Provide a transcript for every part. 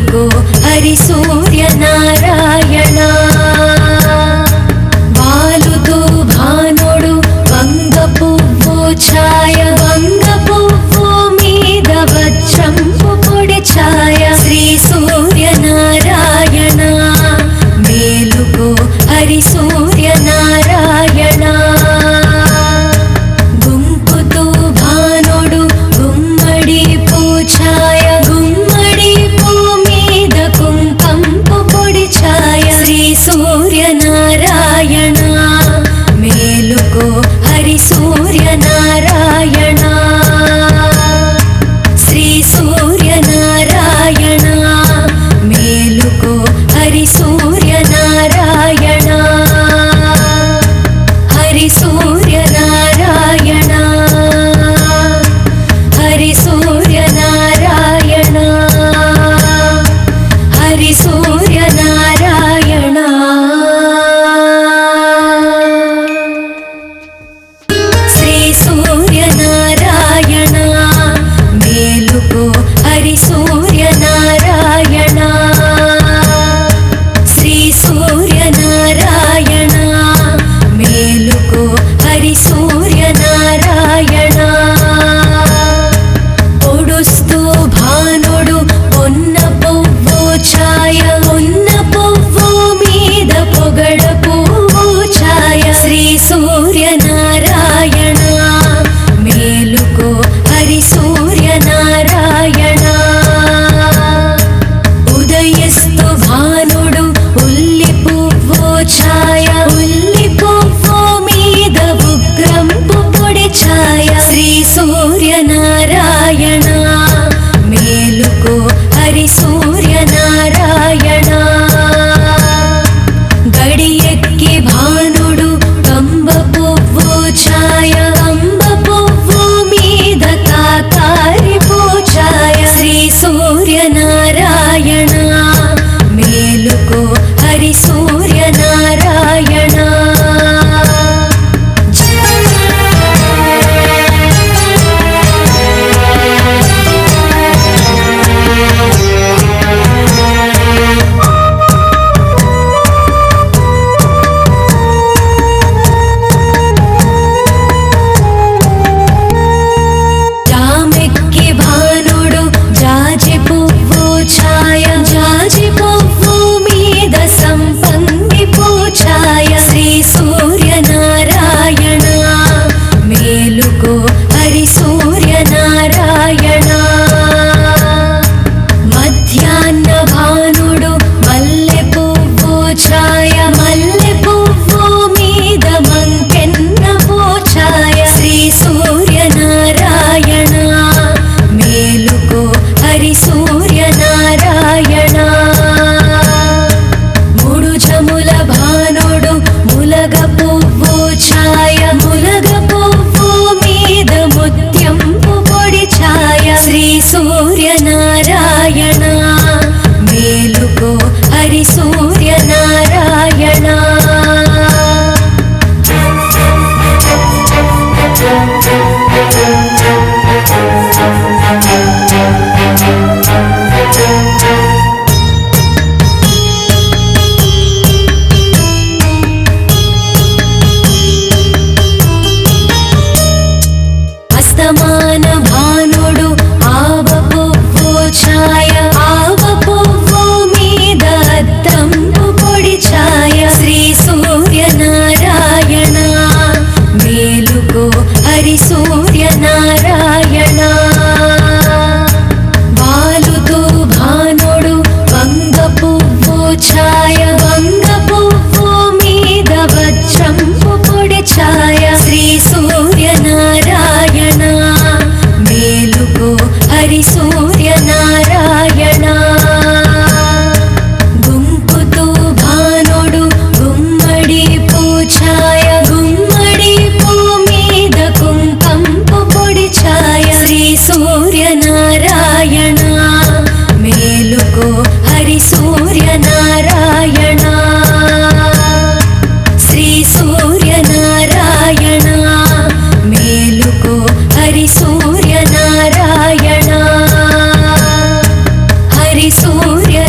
మేలుకో హరి సూర్య నారాయణ. బాలుతో భానుడు వంగ పువ్వు ఛాయ, వంగ పువ్వు మీద వజ్రంపు పొడి ఛాయ. శ్రీ సూర్య నారాయణ మేలుకో హరి సూర్య నారాయణ. గుంపుతో భానుడు గుమ్మడి పూఛాయ, గుమ్మడి పూ మీద కుంకంపు పొడి ఛాయ. శ్రీ సూర్య నారాయణ మేలుకో హరి సూర్య నారాయణ. శ్రీ సూర్య నారాయణ మేలుకో హరి సూర్య నారాయణ. హరి సూర్య నారాయణ, హరి సూర్య నారాయణ, హరి సూర్య నారాయణ. శ్రీ సూర్య నారాయణ మేలుకో హరి సూర్య నారాయణ. శ్రీ సూర్య నారాయణ మేలుకో హరి సూర్య నారాయణ. పొడుస్తూ భానుడు పొన్న పువ్వు ఛాయ, పొన్న పువ్వు మీద పొగడ పువ్వు ఛాయ. శ్రీ సూర్య నారాయణ మేలుకో హరి సూర్య నారాయణ. ఉదయస్తు భానుడు ఉల్లి పువ్వు ఛాయ, ఉల్లి పువ్వు మీద ఉగ్రంపు పొడి ఛాయ. శ్రీ సూర్య నారాయణ మేలుకో హరి సూర్య నారాయణ. గడియెక్కి భానుడు కంబ పువ్వు ఛాయ, కంబ పువ్వు మీద కాకారి పూఛాయ. శ్రీ సూర్య నారాయణ మేలుకో హరి సూర్య నారాయణ. జామెక్కి భానుడు జాజి పువ్వు ఛాయ, జాజి పువ్వు మీద సంపంగి పూఛాయ. శ్రీ సూర్య నారాయణ మేలుకో హరి సూర్య నారాయణ. మధ్యాహ్న భానుడు మల్లె పువ్వు ఛాయ, మల్లె పువ్వు మీద మంకెన్న పూఛాయ. శ్రీ సూర్య నారాయణ మేలుకో హరి సూర్య నారాయణ. మూడు జముల భానుడు ములగ పువ్వు ఛాయ, ములగ పువ్వు మీద ముత్యంపు పొడి ఛాయ. శ్రీ సూర్య నారాయణ మేలుకో హరి సూర్య నారాయణ. అస్తమాన భానుడు ఆవ పువ్వు ఛాయ, ఆవ పువ్వు మీద అద్దంపు పొడి ఛాయ. శ్రీ సూర్య నారాయణ మేలుకో హరి సూర్య నారాయణ. బాలుతో భానుడు వంగ పువ్వు ఛాయ, వంగ పువ్వు మీద వజ్రంపు పొడి ఛాయ. శ్రీ సూర్య నారాయణ మేలుకో హరి సూర్య నారాయణ. గుంపుతో భానుడు గుమ్మడి పూఛాయ, గుమ్మడి పూ మీద కుంకంపు పొడి ఛాయ. శ్రీ సూర్య నారాయణ మేలుకో హరి సూర్య నారాయణ. శ్రీ సూర్య నారాయణ మేలుకో హరి సూర్య నారాయణ. హరి సూర్య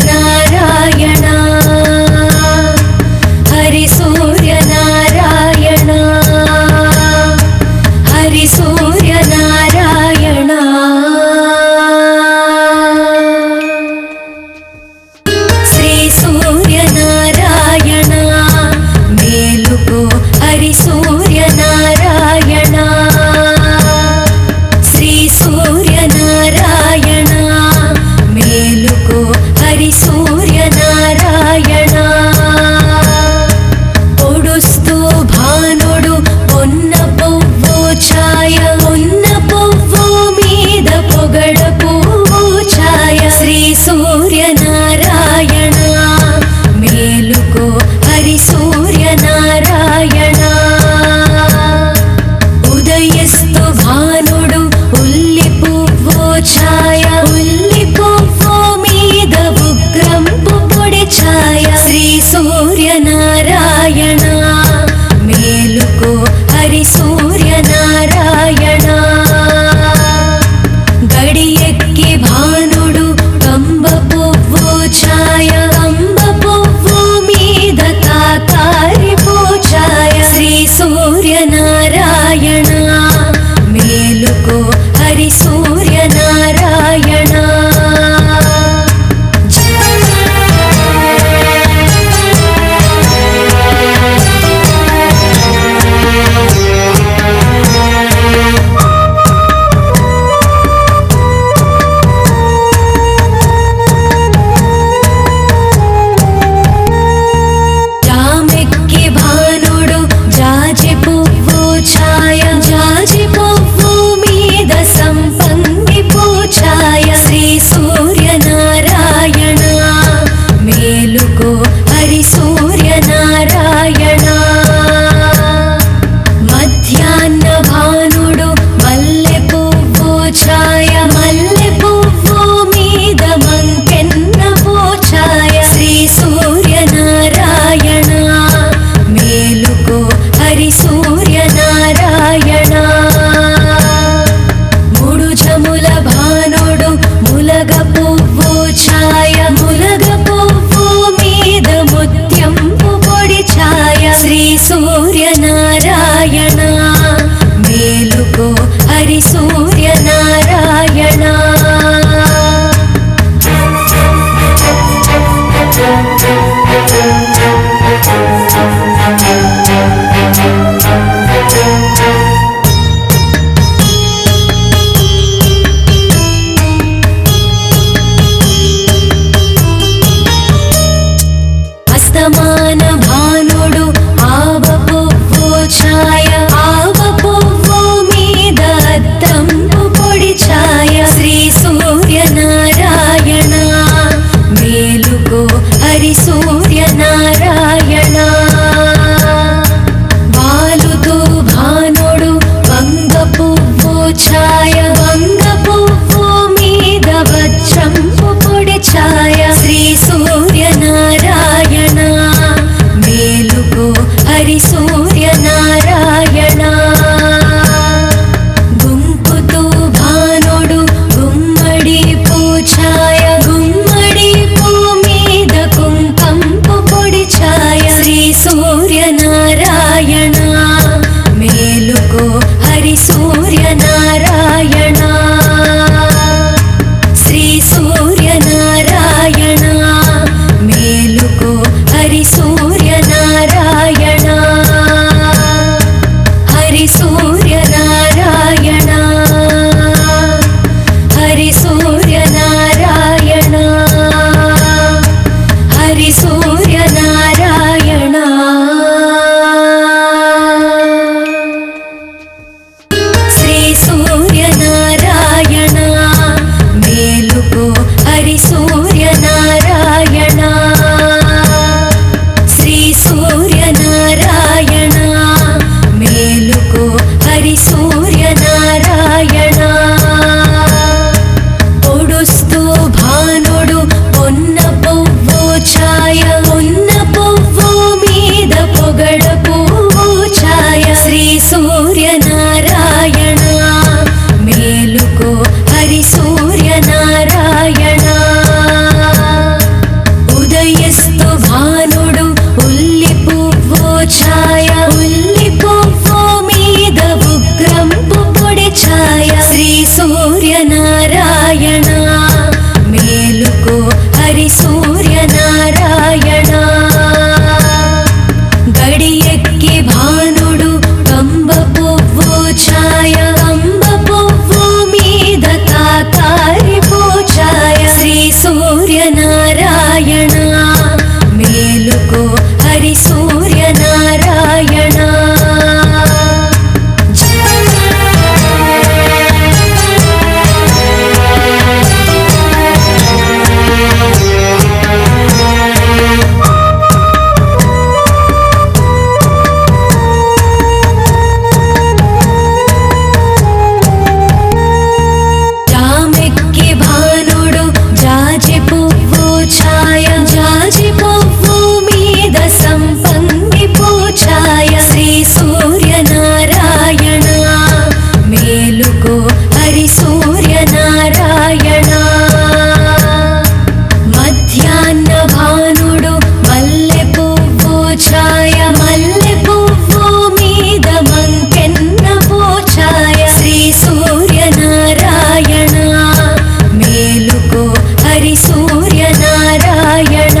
హరి సూర్యనారాయణ గడియెక్కి భానుడు కంబ పువ్వు ఛాయ కంబ పువ్వు మీద కాకారి పూఛాయ శ్రీ సూర్యనారాయణ మేలుకో హరి సూర్యనారాయణ సంపంగి పూఛాయ శ్రీ సూర్యనారాయణ మేలుకో హరి సూర్యనారాయణ మధ్యాహ్న భానుడు మల్లె పువ్వు ఛాయ మల్లె పువ్వు మీద మంకెన్న పూఛాయ శ్రీ సూర్యనారాయణ మేలుకో హరి సూర్యనారాయణ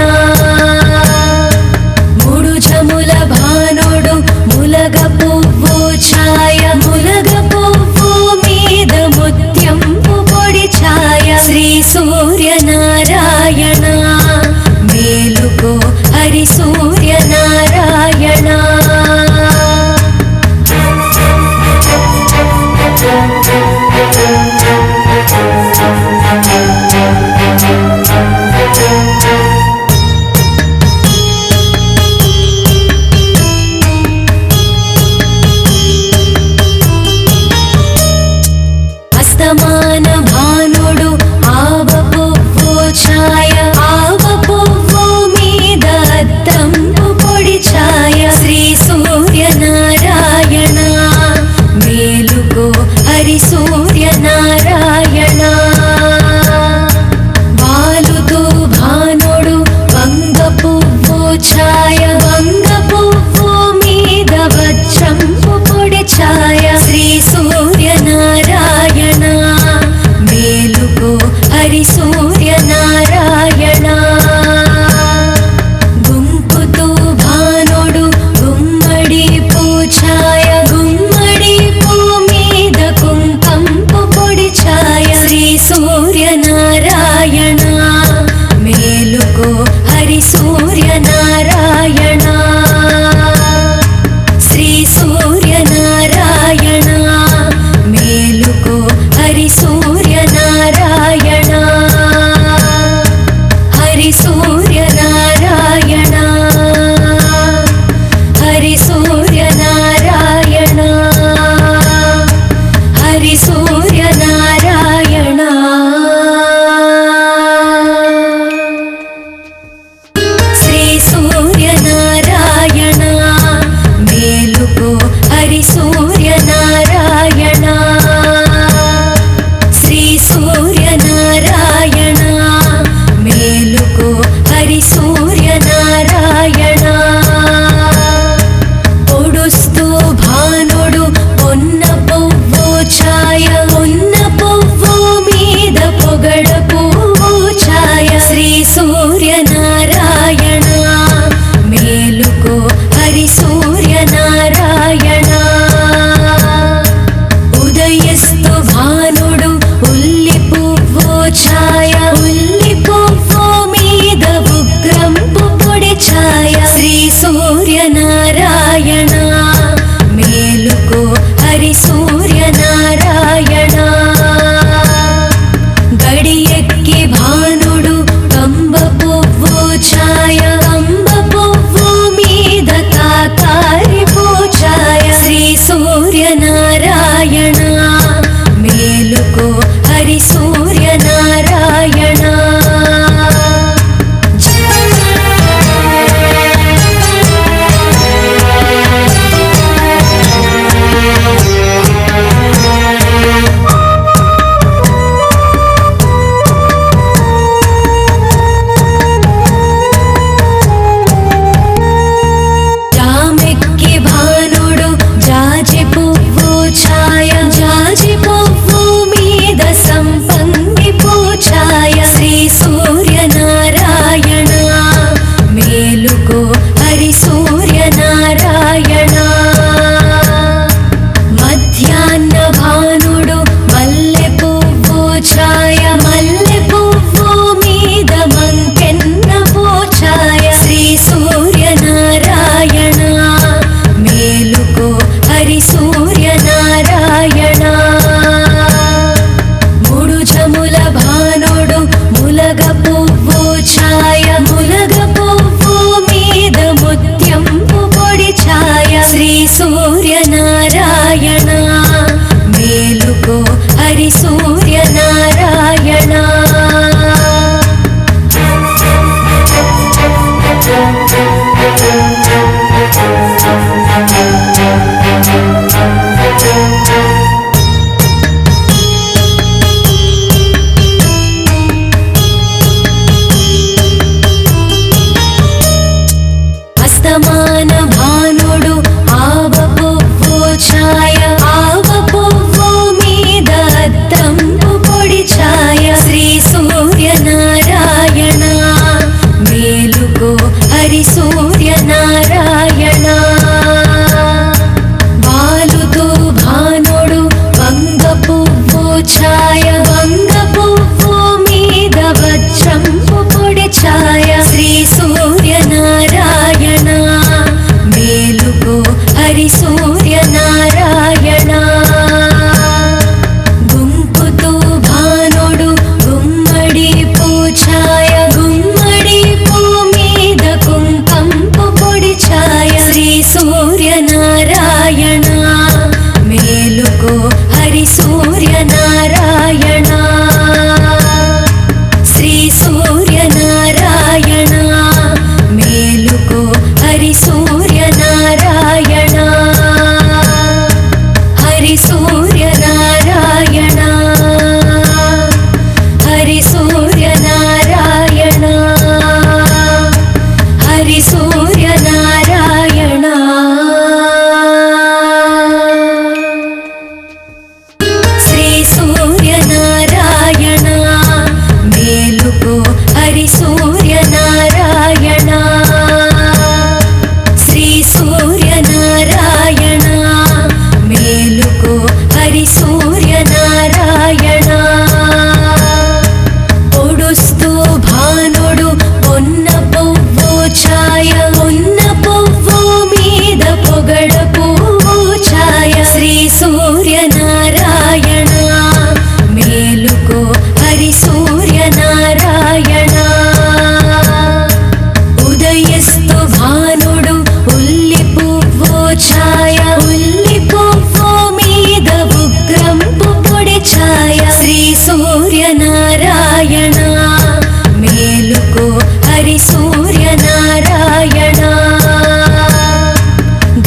హరి సూర్యనారాయణ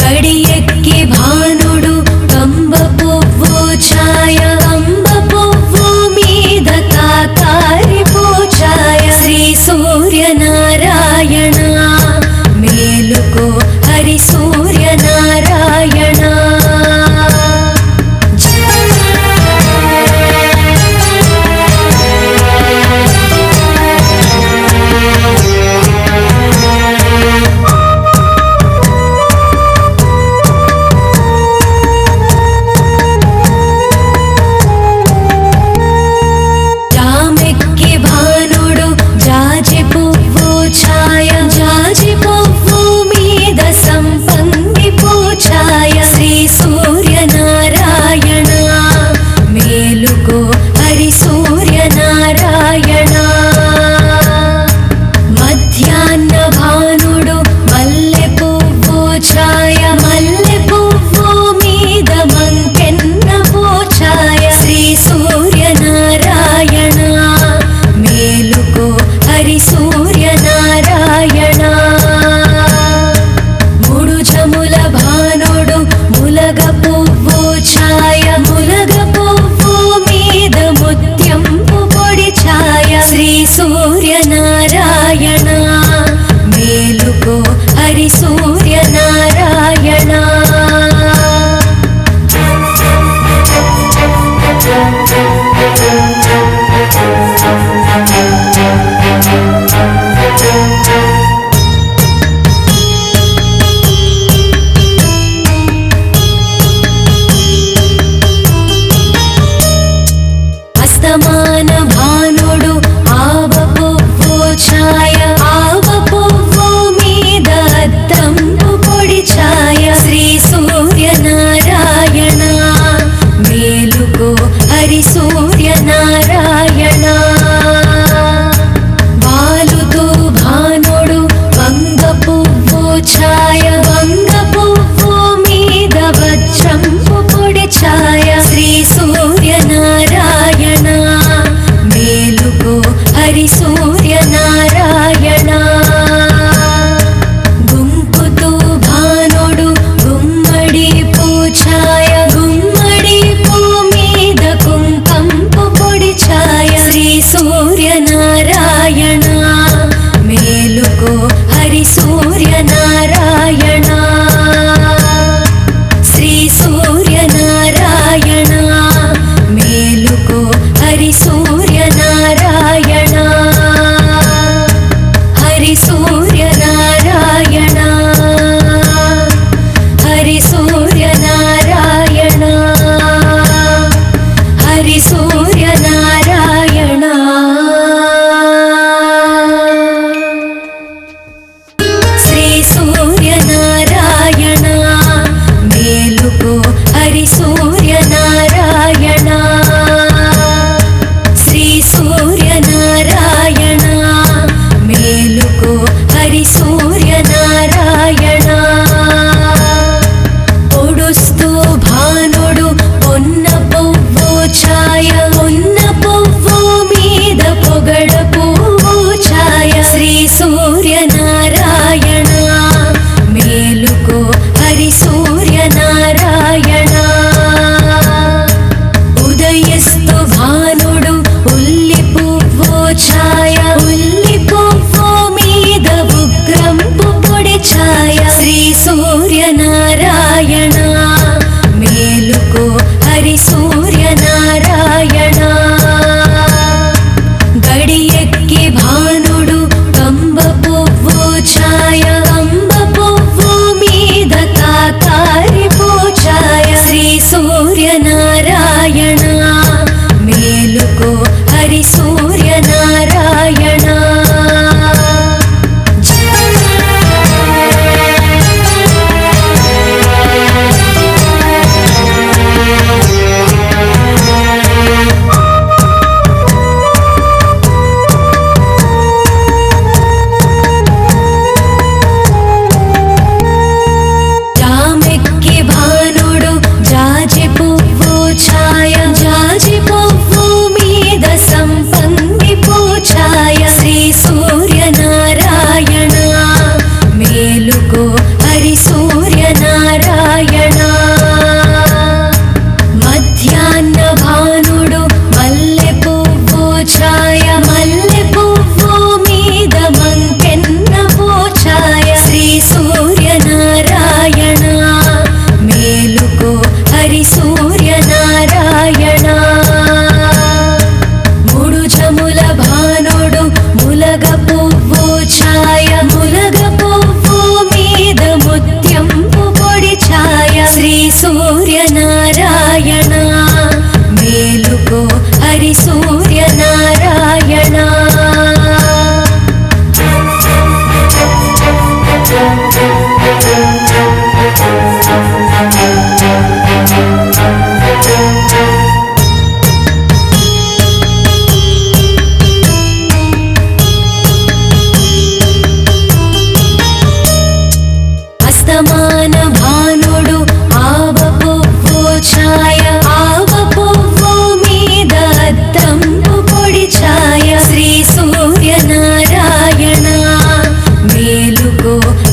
గడియెక్కి భానుడు కంబ పువ్వు ఛాయ కంబ పువ్వు మీద కాకారి పూఛాయ శ్రీ సూర్యనారాయణ మేలుకో హరి సూర్యనారాయణ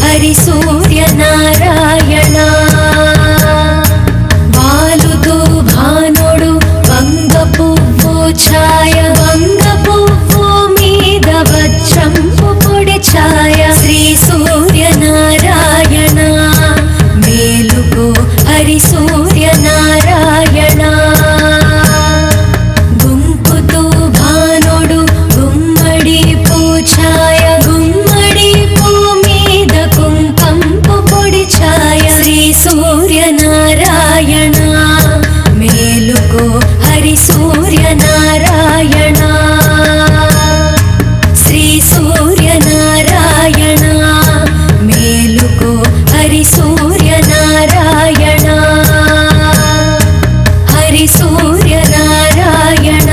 హరిసూర్యనారాయణ వాలుతో భానుడు వంగ పువ్వు ఛాయ వంగ పువ్వు మీద వజ్రంపు పొడి ఛాయ శ్రీ సూర్యనారాయణ మేలుకో హరిసూర్యనారాయణ గుంపుతో భానుడు గుమ్మడి పూఛాయ గుమ్మడి పూ మీద కుంకంపు పొడి ఛాయ శ్రీ సూర్యనారాయణ మేలుకో హరిసూర్యనారాయణ శ్రీ సూర్యనారాయణ మేలుకో హరిసూర్యనారాయణ హరిసూర్యనారాయణ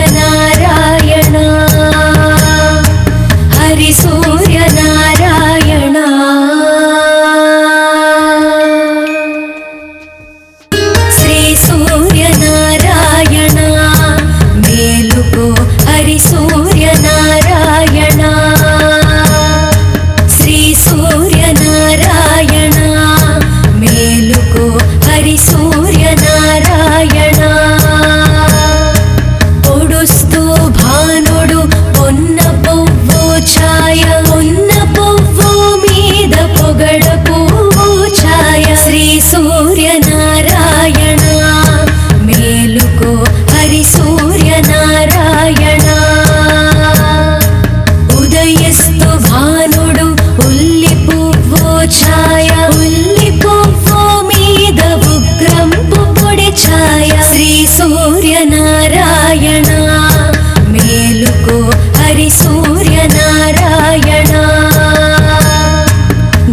హరిసూర్యనారాయణ హరిసూర్యనారాయణ శ్రీ సూర్యనారాయణ మేలుకో హరిసూర్యనారాయణ శ్రీ సూర్యనారాయణ మేలుకో హరిసూర్యనారాయణ పొడుస్తూ భానుడు పొన్న పువ్వు ఛాయ పొన్న పువ్వు మీద పొగడ పువ్వు ఛాయ శ్రీ సూర్యనారాయణ మేలుకో హరిసూర్యనారాయణ ఉదయస్తు భానుడు ఉల్లి పువ్వు ఛాయ ఉల్లి పువ్వు మీద ఉగ్రంపు పొడి ఛాయ శ్రీ సూర్యనారాయణ మేలుకో హరిసూర్యనారాయణ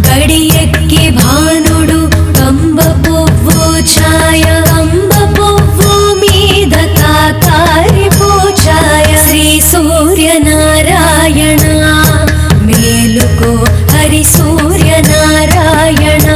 గడియెక్కి భానుడు కంబ పువ్వు ఛాయ కంబ పువ్వు మీద కాకారి పూఛాయ శ్రీ సూర్యనారాయణ మేలుకో హరిసూర్యనారాయణ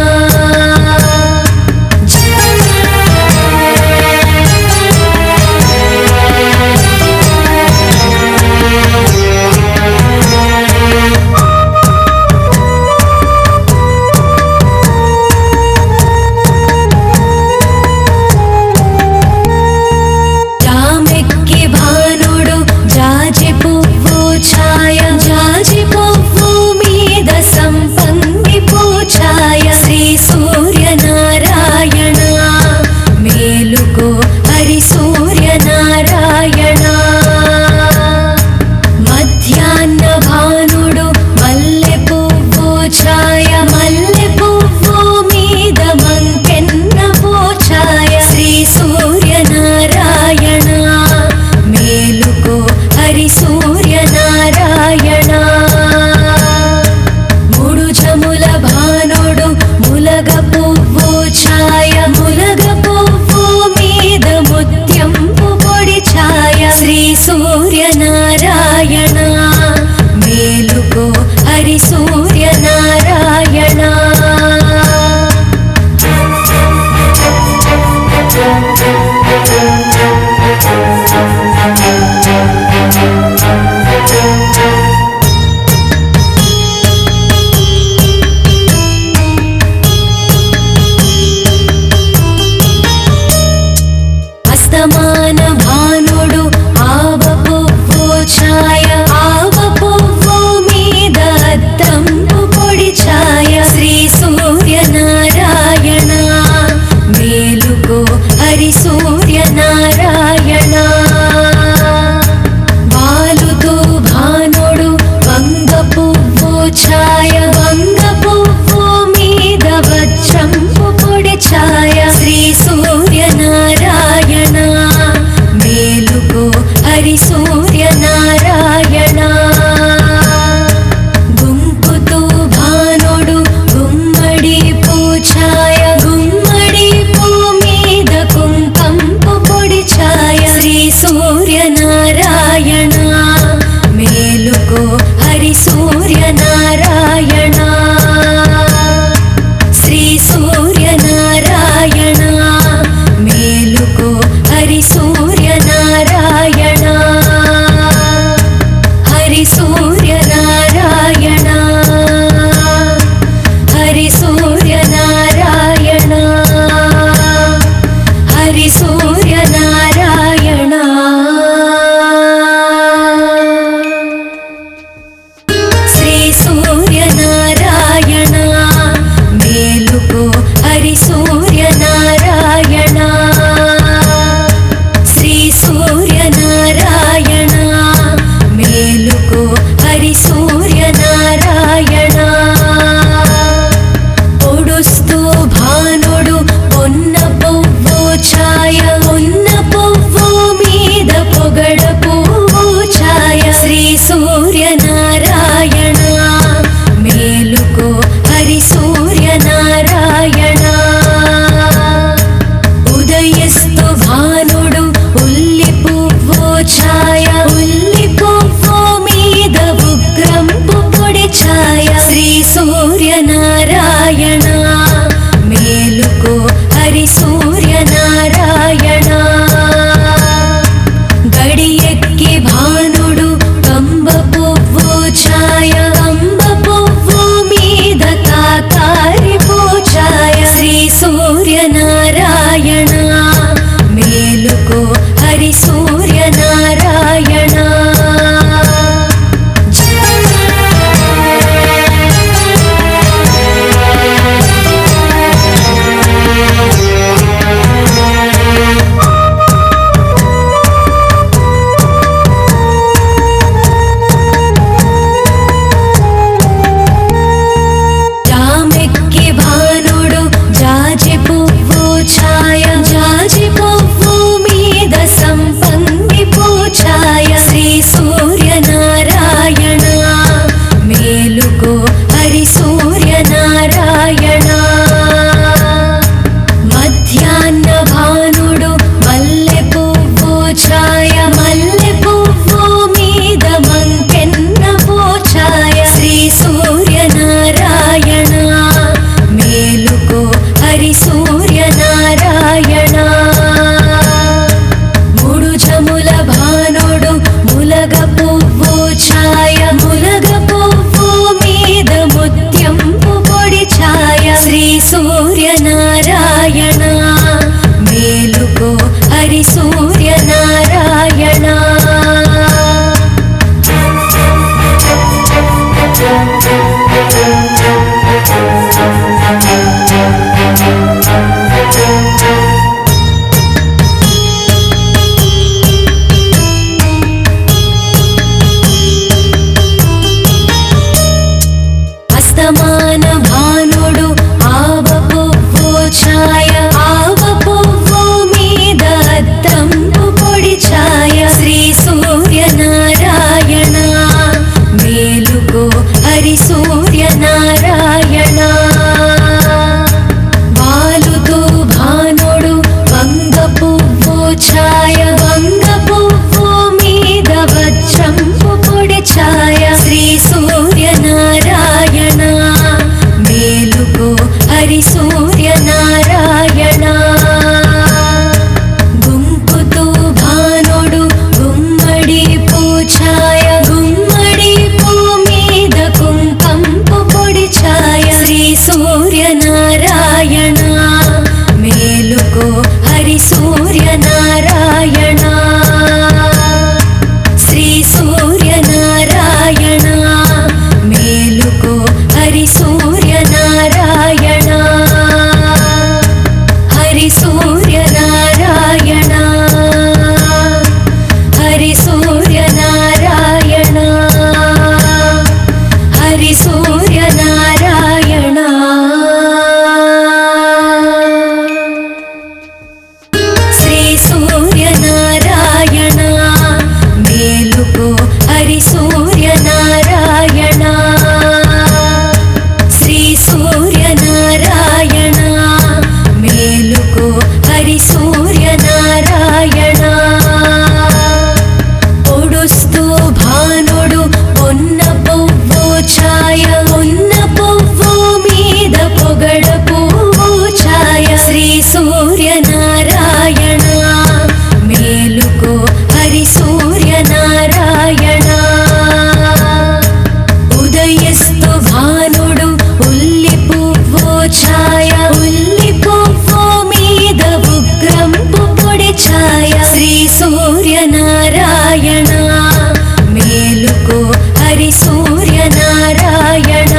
హరి సూర్యనారాయణ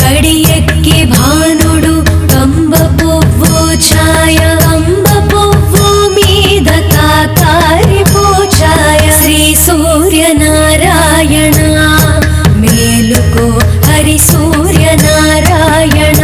గడియెక్కి భానుడు కంబ పువ్వు ఛాయ కంబ పువ్వు మీద కాకారి పూఛాయ శ్రీ సూర్యనారాయణ మేలుకో హరి సూర్యనారాయణ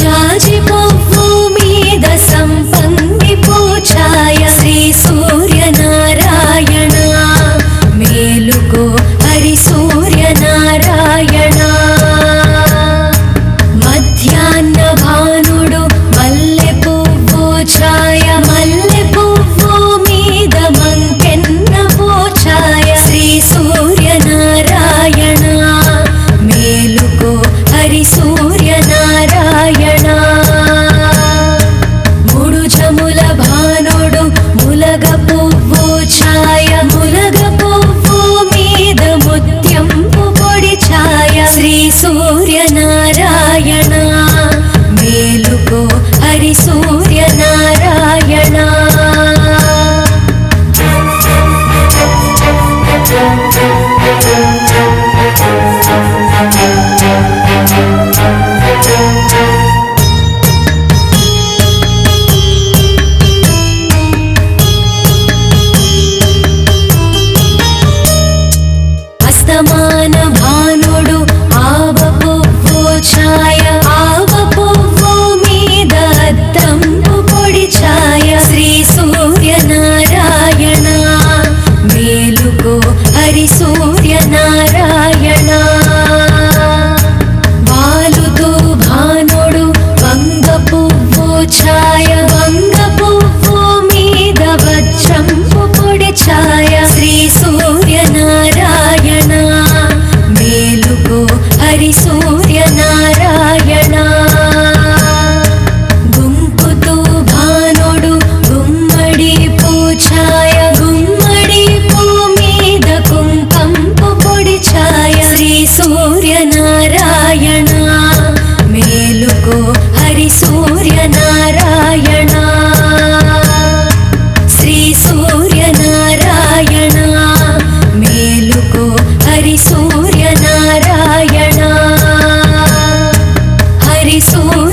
జాజి పువ్వు మీద సంపంగి పూఛాయ శ్రీ సూర్యనారాయణ మేలుకో హరి సూర్యనారాయణ మధ్యాహ్న భానుడు మల్లె పువ్వు ఛాయ మల్లె పువ్వు మీద మంకెన్న పూఛాయ శ్రీ సూర్యనారాయణ మేలుకో హరి సూర్యనారాయణ మూడు జముల భానుడు ములగ పువ్వు ఛాయ ములగ పువ్వు మీద ముత్యంపు పొడి ఛాయ శ్రీ సూర్యనారాయణ మేలుకో హరి సూర్యనారాయణ అస్తమాన భానుడు ఆవ పువ్వు ఛాయ ఆవ పువ్వు మీద అద్దంపు పొడి ఛాయ శ్రీ సూర్యనారాయణ మేలుకో హరి సూర్యనారాయణ బాలుతో భానుడు వంగ పువ్వు ఛాయ వంగ పువ్వు మీద వజ్రంపు పొడి ఛాయ శ్రీ సూర్యనారాయణ మేలుకో హరి సూర్యనారాయణ గుంపుతో భానుడు గుమ్మడి పూఛాయ గుమ్మడి పూ మీద కుంకంపు పొడి ఛాయ శ్రీ సూర్యనారాయణ మేలుకో హరి సూర్యనారాయణ శ్రీ సూర్యనారాయణ మేలుకో హరి సూర్యనారాయణ హరి సూర్య